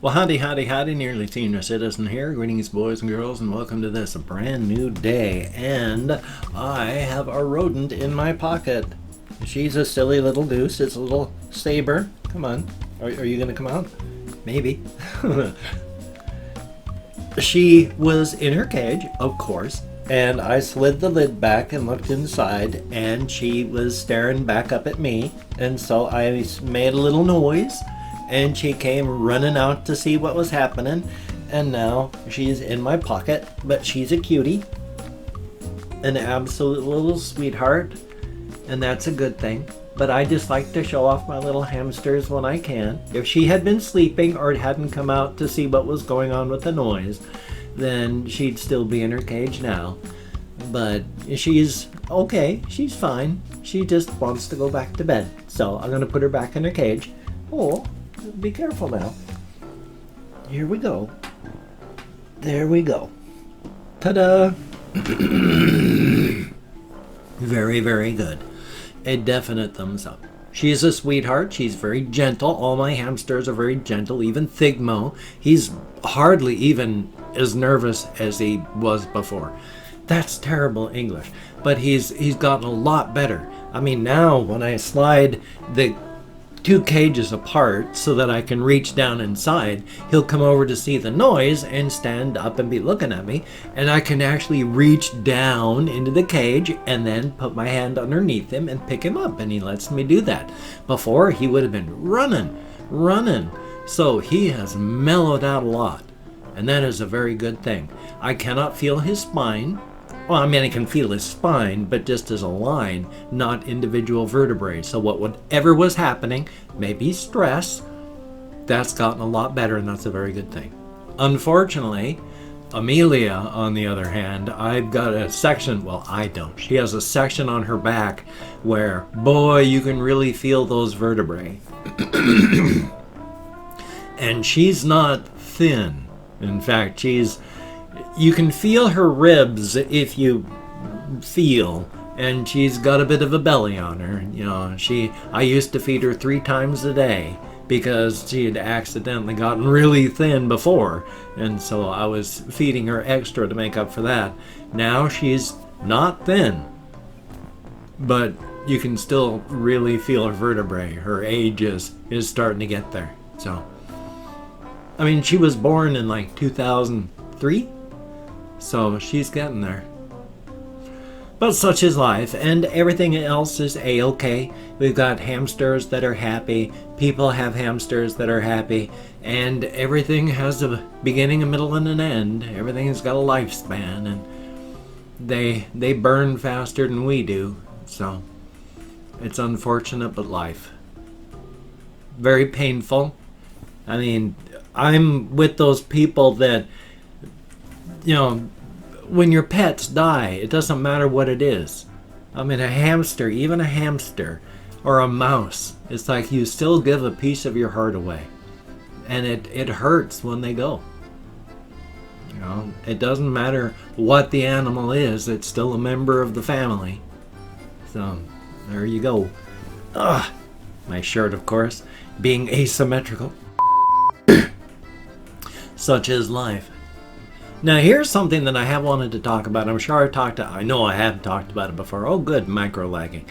Well, howdy, nearly senior citizen here. Greetings, boys and girls, and welcome to this brand new day. And I have a rodent in my pocket. She's a silly little goose. It's a little saber. Come on. Are you going to come out? Maybe. She was in her cage, of course, and I slid the lid back and looked inside, and she was staring back up at me. And so I made a little noise. And she came running out to see what was happening, and now she's in my pocket, but she's a cutie, an absolute little sweetheart, and that's a good thing. But I just like to show off my little hamsters when I can. If she had been sleeping or hadn't come out to see what was going on with the noise, then she'd still be in her cage now. But she's okay, she's fine. She just wants to go back to bed. So I'm gonna put her back in her cage. Oh, be careful now. Here we go. There we go. Ta-da! Very, very good. A definite thumbs up. She's a sweetheart. She's very gentle. All my hamsters are very gentle. Even Thigmo. He's hardly even as nervous as he was before. That's terrible English. But he's gotten a lot better. I mean, now when I slide the two cages apart so that I can reach down inside, he'll come over to see the noise and stand up and be looking at me, and I can actually reach down into the cage and then put my hand underneath him and pick him up, and he lets me do that. Before, he would have been running. So he has mellowed out a lot, and that is a very good thing. I cannot feel his spine. Well, I mean, I can feel his spine, but just as a line, not individual vertebrae. So whatever was happening, maybe stress, that's gotten a lot better, and that's a very good thing. Unfortunately, Amelia, on the other hand, I've got a section, well, I don't. She has a section on her back where, boy, you can really feel those vertebrae. And she's not thin. In fact, you can feel her ribs if you feel, and she's got a bit of a belly on her. You know, I used to feed her 3 times a day because she had accidentally gotten really thin before, and so I was feeding her extra to make up for that. Now she's not thin, but you can still really feel her vertebrae. Her age is starting to get there. So, I mean, she was born in like 2003. So she's getting there. But such is life, and everything else is a-okay. We've got hamsters that are happy, people have hamsters that are happy, and everything has a beginning, a middle, and an end. Everything's got a lifespan, and they burn faster than we do. So it's unfortunate, but life. Very painful. I mean, I'm with those people that, you know, when your pets die, it doesn't matter what it is. I mean, a hamster, even a hamster, or a mouse, it's like you still give a piece of your heart away. And it hurts when they go. You know, it doesn't matter what the animal is, it's still a member of the family. So, there you go. Ugh, my shirt, of course, being asymmetrical. Such is life. Now here's something that I have wanted to talk about. I'm sure I know I have talked about it before. Oh good, micro lagging.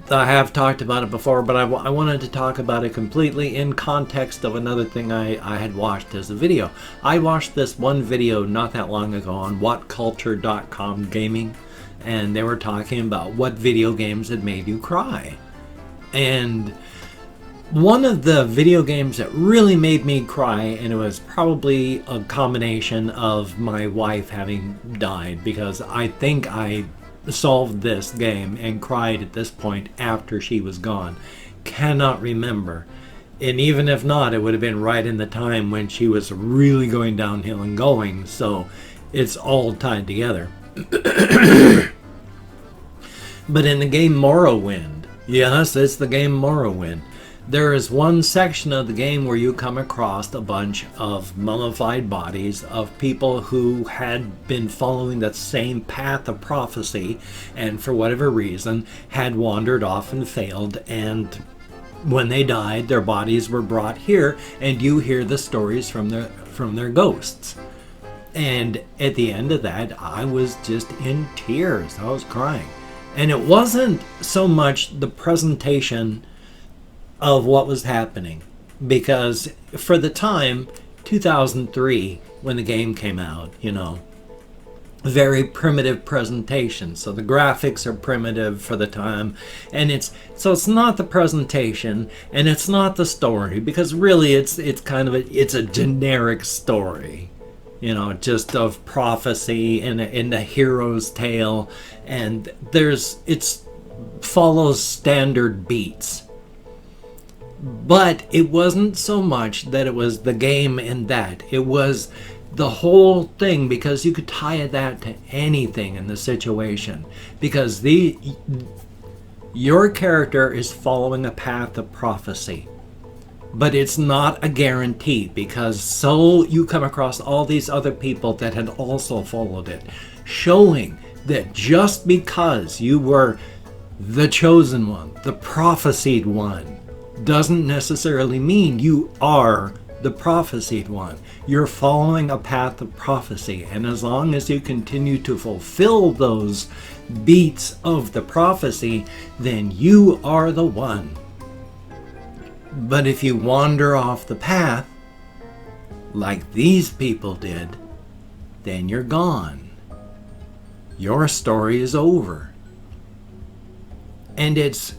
I have talked about it before, but I wanted to talk about it completely in context of another thing I had watched as a video. I watched this one video not that long ago on whatculture.com gaming, and they were talking about what video games had made you cry. And one of the video games that really made me cry, and it was probably a combination of my wife having died, because I think I solved this game and cried at this point after she was gone. Cannot remember. And even if not, it would have been right in the time when she was really going downhill and going, so it's all tied together. But in the game Morrowind, yes, it's the game Morrowind, there is one section of the game where you come across a bunch of mummified bodies of people who had been following that same path of prophecy and for whatever reason had wandered off and failed and When they died, their bodies were brought here, and you hear the stories from their ghosts. And at the end of that, I was just in tears. I was crying. And it wasn't so much the presentation of what was happening, because for the time, 2003, when the game came out, very primitive presentation. So the graphics are primitive for the time, and it's not the presentation, and it's not the story, because really it's a generic story, just of prophecy and a hero's tale, and it follows standard beats. But it wasn't so much that it was the game in that. It was the whole thing, because you could tie that to anything in the situation. Because your character is following a path of prophecy. But it's not a guarantee, because you come across all these other people that had also followed it, showing that just because you were the chosen one, the prophesied one, doesn't necessarily mean you are the prophesied one. You're following a path of prophecy, and as long as you continue to fulfill those beats of the prophecy, then you are the one. But if you wander off the path, like these people did, then you're gone. Your story is over. And it's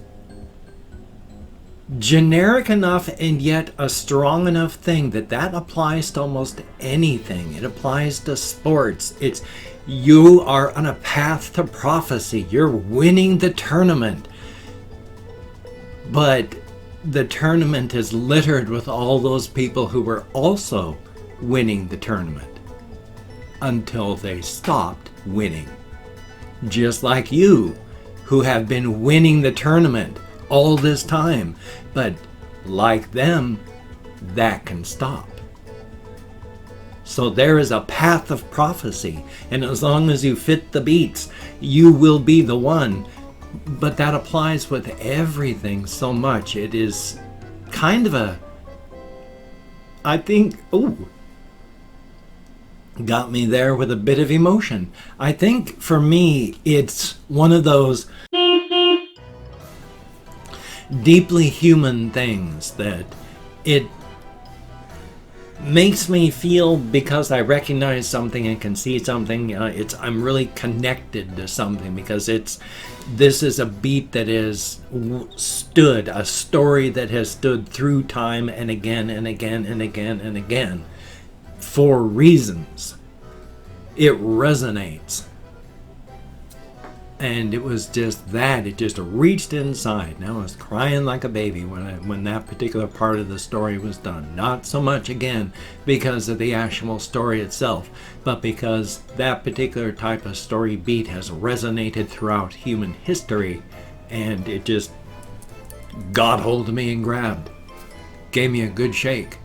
generic enough and yet a strong enough thing that applies to almost anything. It applies to sports. You are on a path to prophecy. You're winning the tournament. But the tournament is littered with all those people who were also winning the tournament until they stopped winning. Just like you, who have been winning the tournament all this time. But like them, that can stop. So there is a path of prophecy, and as long as you fit the beats, you will be the one. But that applies with everything so much. It is kind of got me there with a bit of emotion. I think for me, it's one of those deeply human things that it makes me feel, because I recognize something and can see something. I'm really connected to something, because this is a beat that is stood, a story that has stood through time and again and again and again and again for reasons. It resonates. And it was just that. It just reached inside. And I was crying like a baby when that particular part of the story was done. Not so much, again, because of the actual story itself, but because that particular type of story beat has resonated throughout human history. And it just got hold of me and grabbed. Gave me a good shake.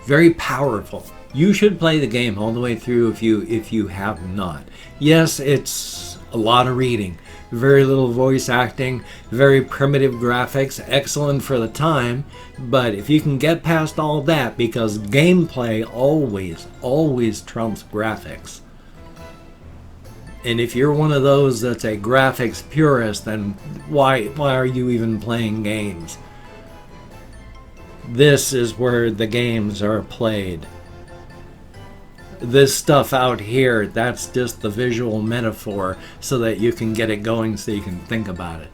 Very powerful. You should play the game all the way through if you have not. Yes, it's a lot of reading, very little voice acting, very primitive graphics, excellent for the time, but if you can get past all that, because gameplay always trumps graphics. And if you're one of those that's a graphics purist, then why are you even playing games? This is where the games are played. This stuff out here, that's just the visual metaphor so that you can get it going, so you can think about it.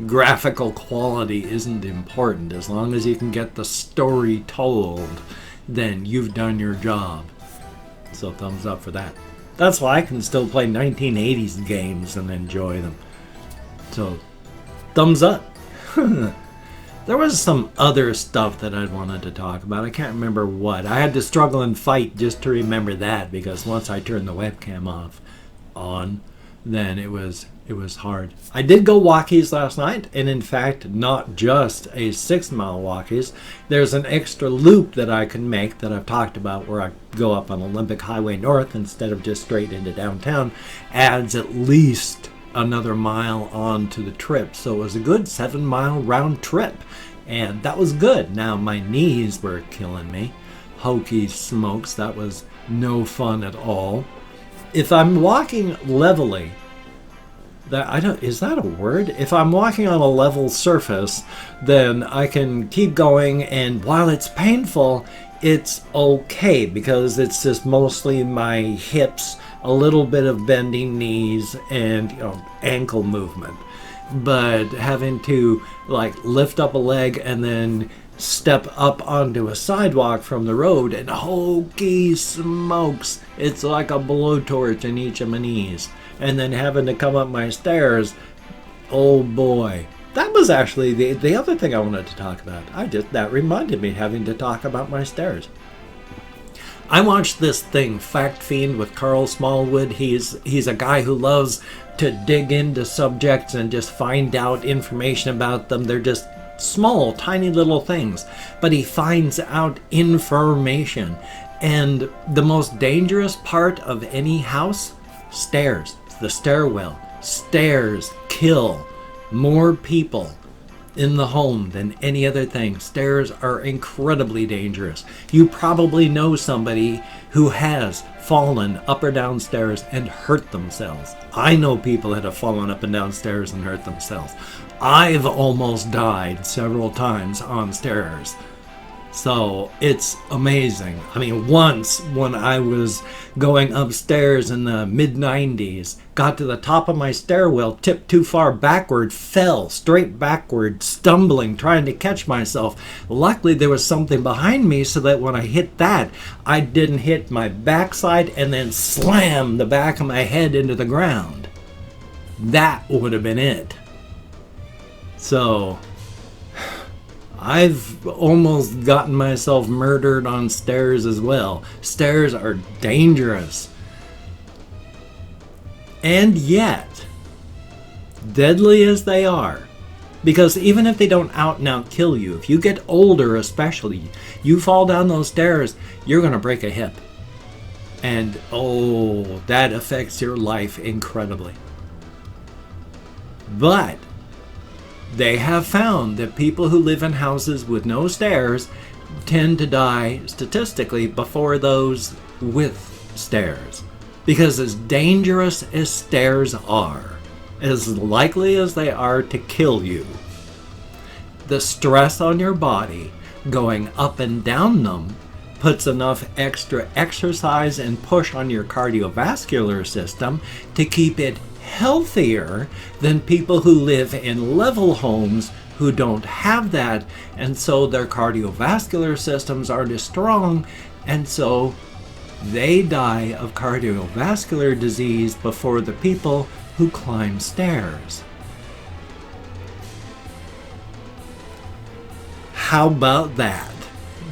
Graphical quality isn't important. As long as you can get the story told, then you've done your job. So thumbs up for that. That's why I can still play 1980s games and enjoy them. So thumbs up. There was some other stuff that I wanted to talk about. I can't remember what. I had to struggle and fight just to remember that, because once I turned the webcam on, then it was hard. I did go walkies last night, and in fact, not just a 6-mile walkies. There's an extra loop that I can make that I've talked about, where I go up on Olympic Highway North instead of just straight into downtown. Adds at least another mile on to the trip. So it was a good 7-mile round trip. And that was good. Now my knees were killing me. Hokey smokes, that was no fun at all. If I'm walking levelly, is that a word? If I'm walking on a level surface, then I can keep going, and while it's painful, it's okay because it's just mostly my hips, a little bit of bending knees, and ankle movement. But having to lift up a leg and then step up onto a sidewalk from the road, and holy smokes, it's like a blowtorch in each of my knees. And then having to come up my stairs, oh boy. That was actually the other thing I wanted to talk about. That reminded me having to talk about my stairs. I watched this thing, Fact Fiend, with Carl Smallwood. He's a guy who loves to dig into subjects and just find out information about them. They're just small, tiny little things, but he finds out information. And the most dangerous part of any house, stairs, the stairwell. Stairs kill more people in the home than any other thing. Stairs are incredibly dangerous. You probably know somebody who has fallen up or down stairs and hurt themselves. I know people that have fallen up and down stairs and hurt themselves. I've almost died several times on stairs. So it's amazing. I mean, once when I was going upstairs in the mid-90s, got to the top of my stairwell, tipped too far backward, fell straight backward, stumbling, trying to catch myself. Luckily, there was something behind me so that when I hit that, I didn't hit my backside and then slam the back of my head into the ground. That would have been it. So I've almost gotten myself murdered on stairs as well. Stairs are dangerous. And yet, deadly as they are, because even if they don't out and out kill you, if you get older especially, you fall down those stairs, you're going to break a hip. And that affects your life incredibly. But they have found that people who live in houses with no stairs tend to die statistically before those with stairs. Because as dangerous as stairs are, as likely as they are to kill you, the stress on your body going up and down them puts enough extra exercise and push on your cardiovascular system to keep it healthier than people who live in level homes who don't have that, and so their cardiovascular systems aren't as strong, and so they die of cardiovascular disease before the people who climb stairs. How about that?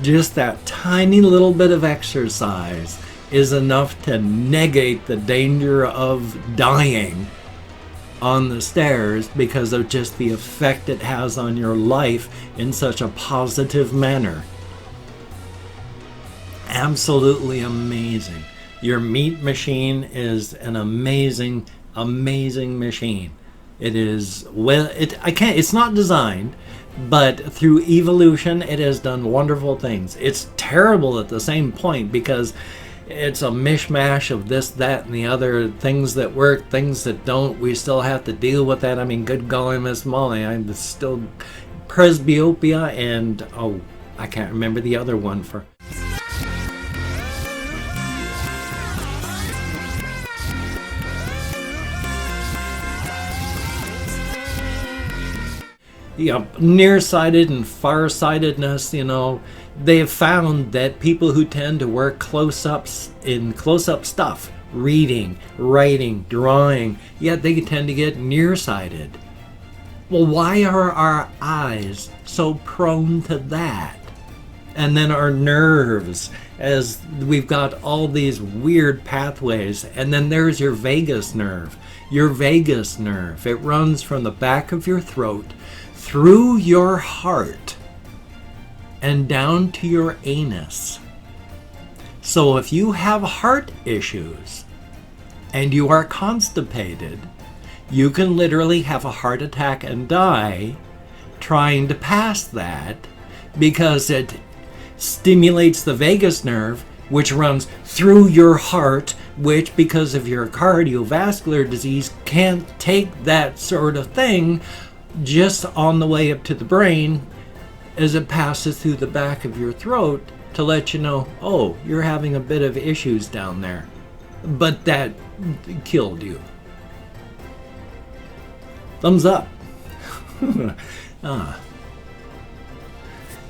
Just that tiny little bit of exercise is enough to negate the danger of dying on the stairs because of just the effect it has on your life in such a positive manner. Absolutely amazing. Your meat machine is an amazing, amazing machine. It is, it's not designed, but through evolution it has done wonderful things. It's terrible at the same point because it's a mishmash of this, that, and the other. Things that work, things that don't. We still have to deal with that. I mean, good golly, Miss Molly, I'm still presbyopia and, I can't remember the other one for... nearsighted and farsightedness, they have found that people who tend to work close-up stuff, reading, writing, drawing, they tend to get nearsighted. Well, why are our eyes so prone to that? And then our nerves, as we've got all these weird pathways, and then there's your vagus nerve. Your vagus nerve, it runs from the back of your throat through your heart and down to your anus. So if you have heart issues and you are constipated, You can literally have a heart attack and die trying to pass that because it stimulates the vagus nerve, which runs through your heart, which, because of your cardiovascular disease, can't take that sort of thing just on the way up to the brain as it passes through the back of your throat to let you know, oh, you're having a bit of issues down there. But that killed you. Thumbs up. The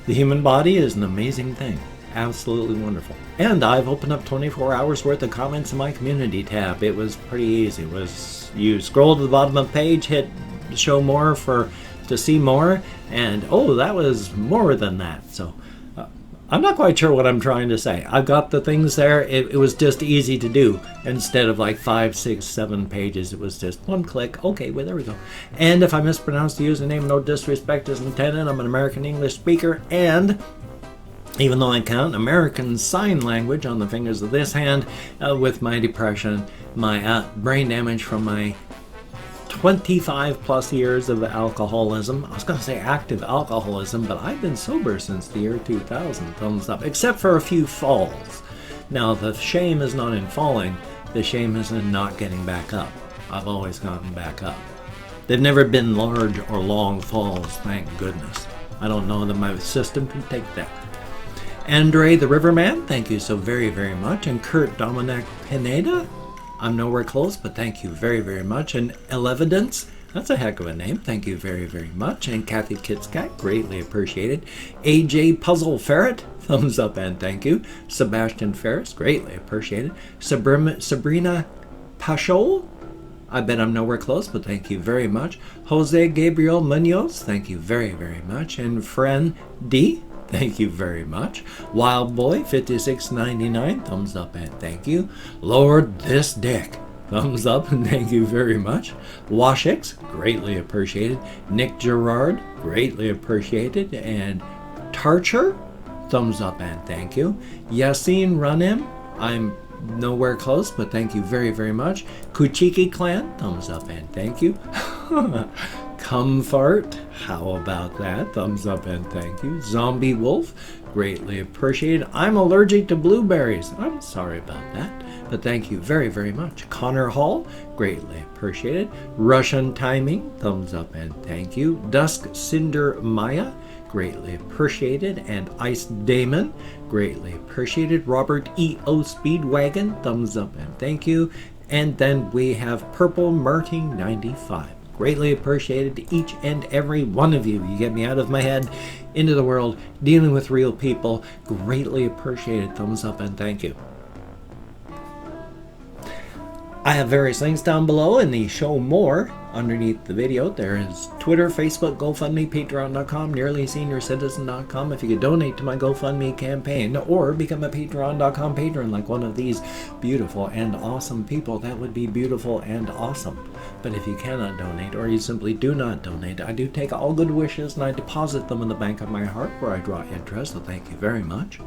human body is an amazing thing. Absolutely wonderful. And I've opened up 24 hours worth of comments in my community tab. It was pretty easy. It was, you scroll to the bottom of the page, hit show more to see more, and oh, that was more than that. So I'm not quite sure what I'm trying to say. I've got the things there. It was just easy to do. Instead of like 5, 6, 7 pages, it was just one click. Okay, well, there we go. And if I mispronounced the username, no disrespect is intended. I'm an American English speaker, and even though I count American Sign Language on the fingers of this hand, with my depression, my brain damage from my 25 plus years of alcoholism. I was going to say active alcoholism, but I've been sober since the year 2000. Thumbs up. Except for a few falls. Now, the shame is not in falling. The shame is in not getting back up. I've always gotten back up. They've never been large or long falls, thank goodness. I don't know that my system can take that. Andre the Riverman, thank you so very, very much. And Kurt Dominic Pineda, I'm nowhere close, but thank you very, very much. And Elevidence, that's a heck of a name. Thank you very, very much. And Kathy Kitscat, greatly appreciated. AJ Puzzle Ferret, thumbs up and thank you. Sebastian Ferris, greatly appreciated. Sabrina Pachol, I bet I'm nowhere close, but thank you very much. Jose Gabriel Munoz, thank you very, very much. And Fren D, thank you very much. Wild Boy 5699, thumbs up and thank you. Lord This Dick, thumbs up and thank you very much. Washix, greatly appreciated. Nick Gerard, greatly appreciated. And Tarcher, thumbs up and thank you. Yassine Ranim, I'm nowhere close, but thank you very, very much. Kuchiki Clan, thumbs up and thank you. Comfort, how about that? Thumbs up and thank you. Zombie Wolf, greatly appreciated. I'm allergic to blueberries. I'm sorry about that, but thank you very, very much. Connor Hall, greatly appreciated. Russian Timing, thumbs up and thank you. Dusk Cinder Maya, greatly appreciated. And Ice Damon, greatly appreciated. Robert E.O. Speedwagon, thumbs up and thank you. And then we have Purple Martin 95. Greatly appreciated to each and every one of you. You get me out of my head, into the world, dealing with real people. Greatly appreciated. Thumbs up and thank you. I have various links down below in the show more underneath the video. There is Twitter, Facebook, GoFundMe, Patreon.com, NearlySeniorCitizen.com if you could donate to my GoFundMe campaign, or become a Patreon.com patron like one of these beautiful and awesome people. That would be beautiful and awesome. But if you cannot donate, or you simply do not donate, I do take all good wishes and I deposit them in the bank of my heart where I draw interest, so thank you very much.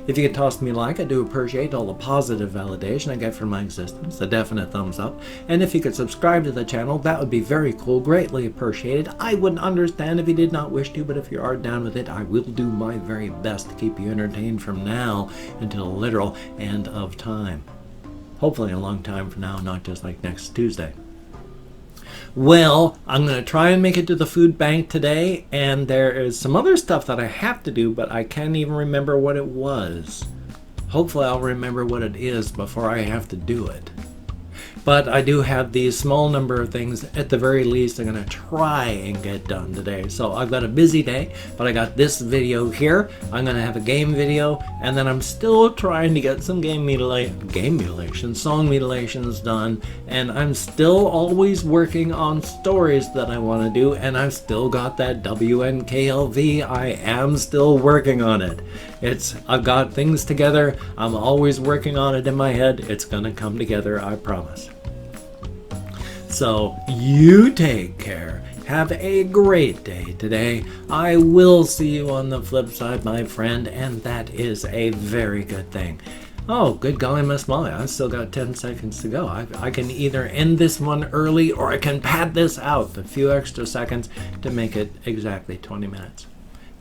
If you could toss me a like, I do appreciate all the positive validation I get from my existence, a definite thumbs up. And if you could subscribe to the channel, that would be very cool, greatly appreciated. I wouldn't understand if you did not wish to, but if you are down with it, I will do my very best to keep you entertained from now until the literal end of time. Hopefully a long time from now, not just like next Tuesday. Well, I'm going to try and make it to the food bank today, and there is some other stuff that I have to do, but I can't even remember what it was. Hopefully I'll remember what it is before I have to do it. But I do have these small number of things, at the very least, I'm going to try and get done today. So I've got a busy day, but I got this video here. I'm going to have a game video, and then I'm still trying to get some song mutilations done, and I'm still always working on stories that I want to do, and I've still got that WNKLV. I am still working on it. I've got things together. I'm always working on it in my head. It's going to come together, I promise. So you take care. Have a great day today. I will see you on the flip side, my friend, and that is a very good thing. Oh, good golly, Miss Molly, I've still got 10 seconds to go. I can either end this one early or I can pad this out a few extra seconds to make it exactly 20 minutes.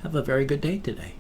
Have a very good day today.